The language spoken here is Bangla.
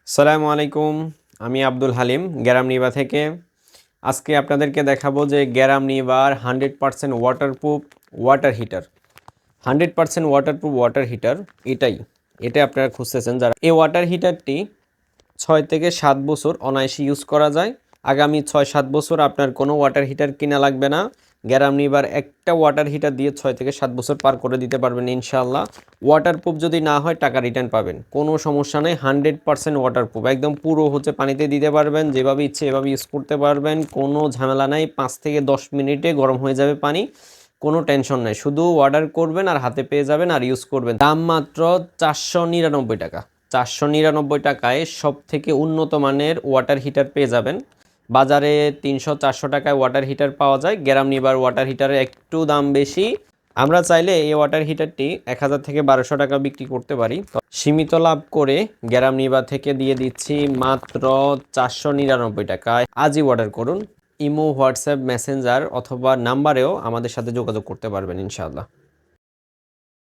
আসসালামু আলাইকুম। আমি আব্দুল হালিম গ্যারাম নিবা থেকে। আজকে আপনাদেরকে দেখাবো যে গ্যারাম নিবার 100% waterproof water heater. 100% waterproof water heater এটা আপনারা খুঁজতেছেন যারা। এই ওয়াটার হিটারটি 6 থেকে 7 বছর অনায়াসে ইউজ করা যায়। আগামী 6-7 বছর আপনার কোনো ওয়াটার হিটার কিনা লাগবে না। গ্যারাম নিবার একটা ওয়াটার হিটার দিয়ে 6 থেকে 7 বছর পার করে দিতে পারবেন ইনশাআল্লাহ। ওয়াটারপ্রুফ যদি না হয় টাকা রিটার্ন পাবেন, কোনো সমস্যা নেই। 100% ওয়াটারপ্রুফ, একদম পুরো পানিতে দিতে পারবেন, যেভাবে ইচ্ছে এভাবে ইউজ করতে পারবেন, কোনো ঝামেলা নাই। 5 থেকে 10 মিনিটে গরম হয়ে যাবে পানি, কোনো টেনশন নেই। শুধু অর্ডার করবেন আর হাতে পেয়ে যাবেন আর ইউজ করবেন। দাম মাত্র 499 টাকা। 499 টাকায় সব থেকে উন্নত মানের ওয়াটার হিটার পেয়ে যাবেন। বাজারে 300-400 টাকায় ওয়াটার হিটার পাওয়া যায়, গ্যারাম নিবার ওয়াটার হিটারের একটু দাম বেশি। আমরা চাইলে এই ওয়াটার হিটারটি 1000 থেকে 1200 টাকা বিক্রি করতে পারি। সীমিত লাভ করে গ্যারাম নিবা থেকে দিয়ে দিচ্ছি মাত্র 499 টাকায়। আজই অর্ডার করুন। ইমো, হোয়াটসঅ্যাপ, মেসেঞ্জার অথবা নাম্বারেও আমাদের সাথে যোগাযোগ করতে পারবেন ইনশাআল্লাহ।